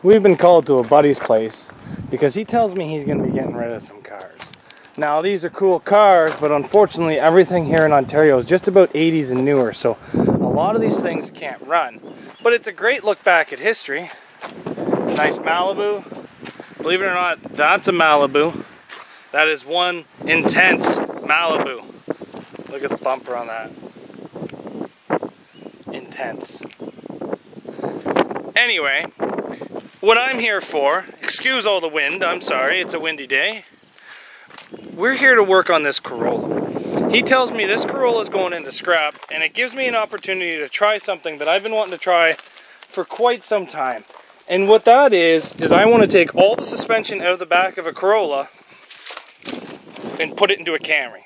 we've been called to a buddy's place because he tells me he's going to be getting rid of some cars. Now, these are cool cars, but unfortunately everything here in Ontario is just about 80s and newer, so a lot of these things can't run. But it's a great look back at history. Nice Malibu. Believe it or not, that's a Malibu. That is one intense Malibu. Look at the bumper on that. Intense. Anyway, what I'm here for, excuse all the wind, I'm sorry, it's a windy day. We're here to work on this Corolla. He tells me this Corolla is going into scrap, and it gives me an opportunity to try something that I've been wanting to try for quite some time. And what that is I want to take all the suspension out of the back of a Corolla and put it into a Camry.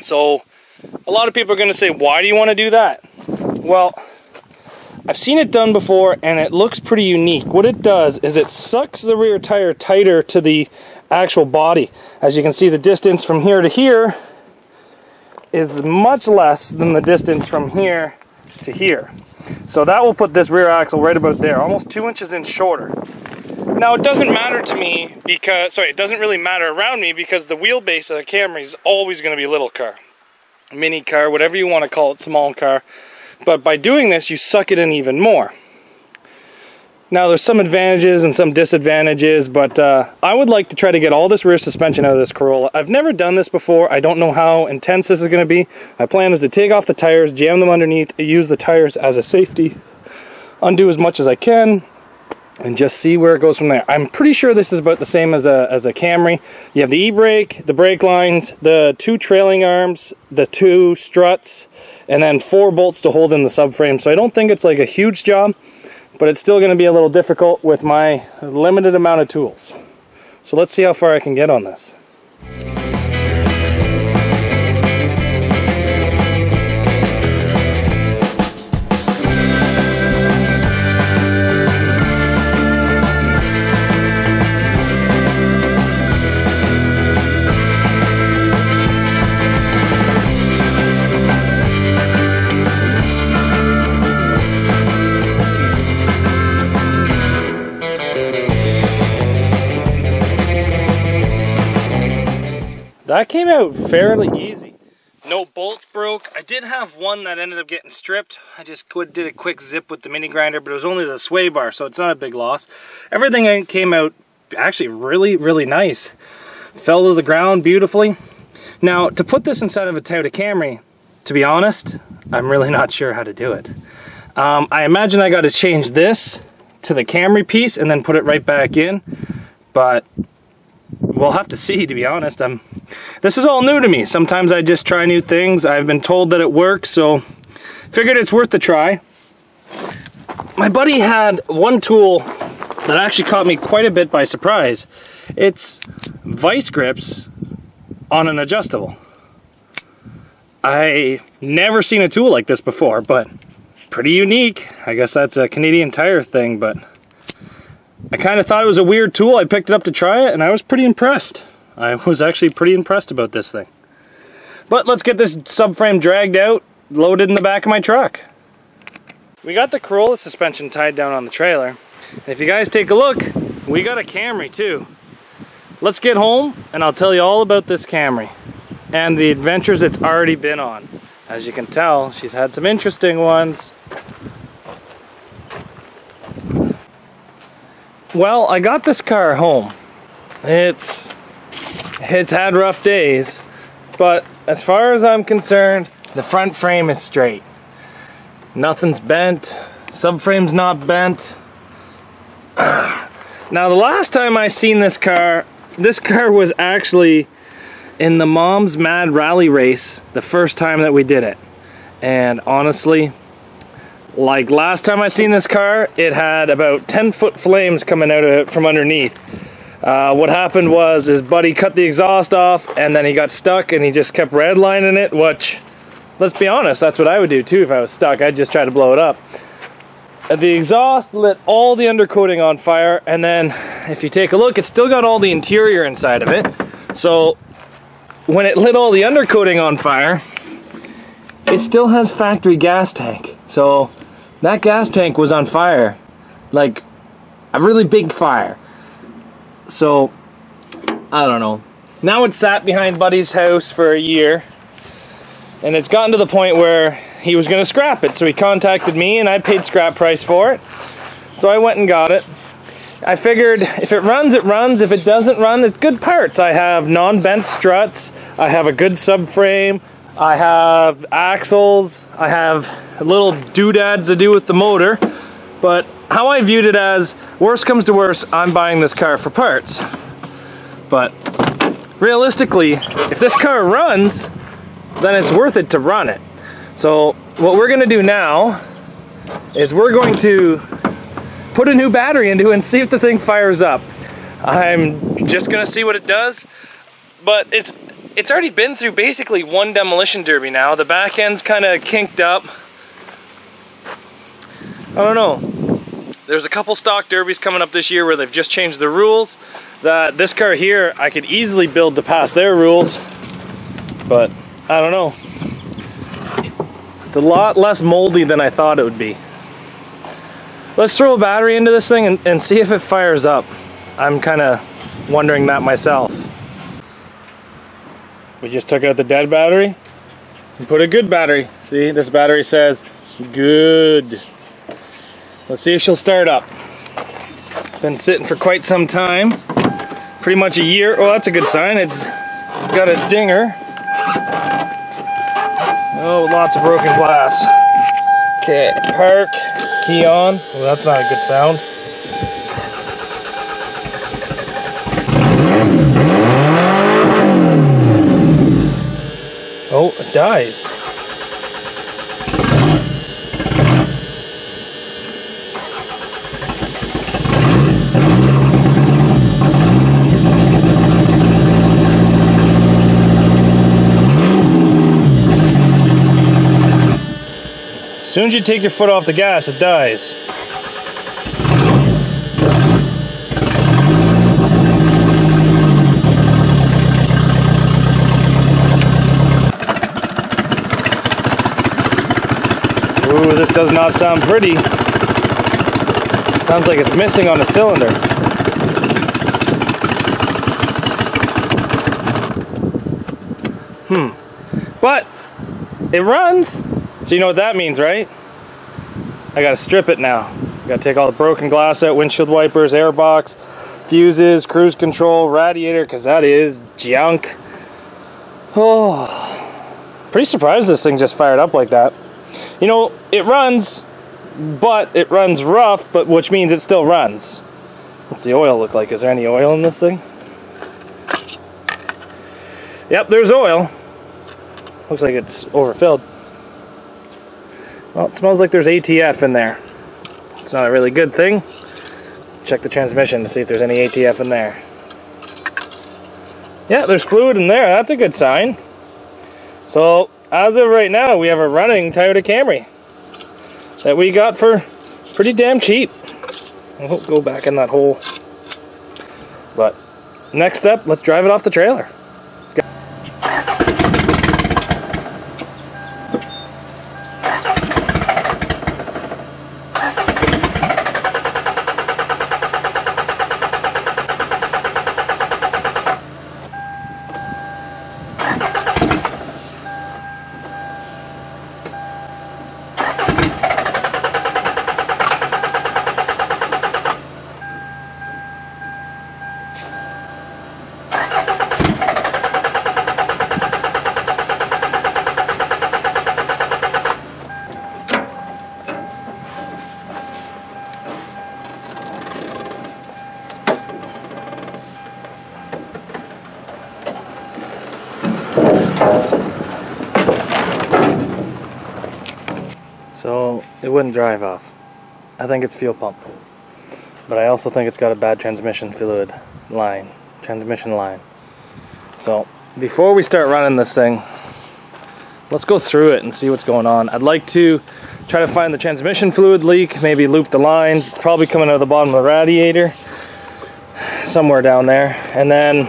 So, a lot of people are going to say, why do you want to do that? Well, I've seen it done before, and it looks pretty unique. What it does is it sucks the rear tire tighter to the actual body. As you can see, the distance from here to here is much less than the distance from here to here. So that will put this rear axle right about there, almost 2 inches in shorter. Now, it doesn't matter to me because, it doesn't really matter around me because the wheelbase of a Camry is always going to be a little car. Mini car, whatever you want to call it, small car. But by doing this, you suck it in even more. Now, there's some advantages and some disadvantages, but I would like to try to get all this rear suspension out of this Corolla. I've never done this before. I don't know how intense this is going to be. My plan is to take off the tires, jam them underneath, use the tires as a safety, undo as much as I can, and just see where it goes from there. I'm pretty sure this is about the same as a Camry. You have the e-brake, the brake lines, the 2 trailing arms, the 2 struts, and then 4 bolts to hold in the subframe. So I don't think it's like a huge job, but it's still going to be a little difficult with my limited amount of tools. So let's see how far I can get on this. That came out fairly easy. No bolts broke. I did have one that ended up getting stripped. I just did a quick zip with the mini grinder, but it was only the sway bar, so it's not a big loss. Everything came out actually really, really nice. Fell to the ground beautifully. Now, to put this inside of a Toyota Camry, to be honest, I'm really not sure how to do it. I imagine I got to change this to the Camry piece and then put it right back in, but we'll have to see, to be honest. This is all new to me. Sometimes I just try new things. I've been told that it works, so figured it's worth a try. My buddy had one tool that actually caught me quite a bit by surprise. It's vice grips on an adjustable. I never seen a tool like this before, but pretty unique. I guess that's a Canadian Tire thing, but I kind of thought it was a weird tool. I picked it up to try it, and I was pretty impressed. I was actually pretty impressed about this thing. But let's get this subframe dragged out, loaded in the back of my truck. We got the Corolla suspension tied down on the trailer. And if you guys take a look, we got a Camry too. Let's get home, and I'll tell you all about this Camry and the adventures it's already been on. As you can tell, she's had some interesting ones. Well, I got this car home. It's had rough days, but as far as I'm concerned, the front frame is straight. Nothing's bent, subframe's not bent. Now, the last time I seen this car was actually in the Mom's Mad Rally race, the first time that we did it. And honestly, like last time I seen this car, it had about 10-foot flames coming out of it from underneath. What happened was his buddy cut the exhaust off, and then he got stuck, and he just kept redlining it, which, let's be honest, that's what I would do too if I was stuck. I'd just try to blow it up. The exhaust lit all the undercoating on fire, and then if you take a look, it's still got all the interior inside of it. So when it lit all the undercoating on fire, it still has factory gas tank. So that gas tank was on fire like a really big fire. So, I don't know. Now it's sat behind Buddy's house for a year, and it's gotten to the point where he was going to scrap it. So he contacted me, and I paid scrap price for it. So I went and got it. I figured if it runs, it runs. If it doesn't run, it's good parts. I have non-bent struts. I have a good subframe. I have axles. I have little doodads to do with the motor. But how I viewed it as, worst comes to worst, I'm buying this car for parts. But realistically, if this car runs, then it's worth it to run it. So what we're going to do now is we're going to put a new battery into it and see if the thing fires up. I'm just gonna see what it does, but it's already been through basically one demolition derby now. The back end's kind of kinked up. I don't know. There's a couple stock derbies coming up this year where they've just changed the rules. That this car here, I could easily build to pass their rules, but I don't know. It's a lot less moldy than I thought it would be. Let's throw a battery into this thing and see if it fires up. I'm kind of wondering that myself. We just took out the dead battery and put a good battery. See, this battery says good. Let's see if she'll start up. Been sitting for quite some time. Pretty much a year. Oh, that's a good sign. It's got a dinger. Oh, lots of broken glass. Okay, park. Key on. Well, that's not a good sound. Oh, it dies. As soon as you take your foot off the gas, it dies. Ooh, this does not sound pretty. It sounds like it's missing on a cylinder. But it runs. So you know what that means, right? I gotta strip it now. Gotta take all the broken glass out, windshield wipers, airbox, fuses, cruise control, radiator, because that is junk. Oh, pretty surprised this thing just fired up like that. You know, it runs, but it runs rough, but which means it still runs. What's the oil look like? Is there any oil in this thing? Yep, there's oil. Looks like it's overfilled. Well, it smells like there's ATF in there. It's not a really good thing. Let's check the transmission to see if there's any ATF in there. Yeah, there's fluid in there. That's a good sign. So, as of right now, we have a running Toyota Camry that we got for pretty damn cheap. I won't go back in that hole. But, next up, let's drive it off the trailer. So it wouldn't drive off. I think it's fuel pump, but I also think it's got a bad transmission fluid line, transmission line. So before we start running this thing, let's go through it and see what's going on. I'd like to try to find the transmission fluid leak, maybe loop the lines. It's probably coming out of the bottom of the radiator, somewhere down there, and then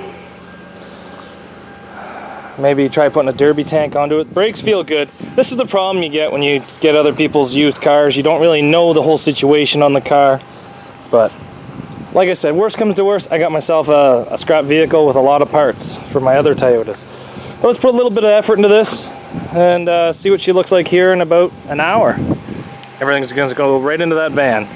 maybe try putting a derby tank onto it. Brakes feel good. This is the problem you get when you get other people's used cars. You don't really know the whole situation on the car, but like I said, worst comes to worst, I got myself a scrap vehicle with a lot of parts for my other Toyotas. But let's put a little bit of effort into this and see what she looks like here in about an hour. Everything's going to go right into that van.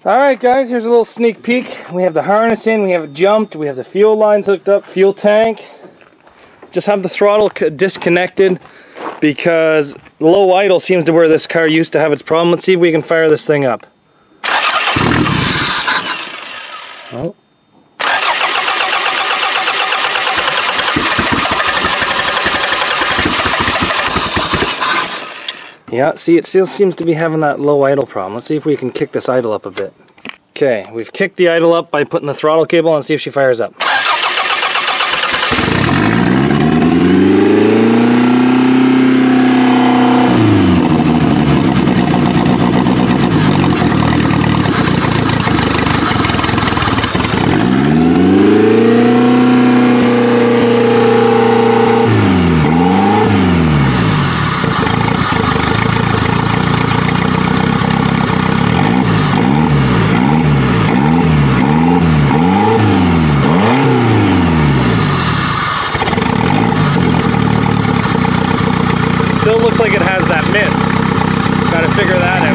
Alright guys, here's a little sneak peek. We have the harness in, we have it jumped, we have the fuel lines hooked up, fuel tank. Just have the throttle disconnected because low idle seems to where this car used to have its problem. Let's see if we can fire this thing up. Oh. Yeah, see, it still seems to be having that low idle problem. Let's see if we can kick this idle up a bit. Okay, we've kicked the idle up by putting the throttle cable on and see if she fires up. missed. Got to figure that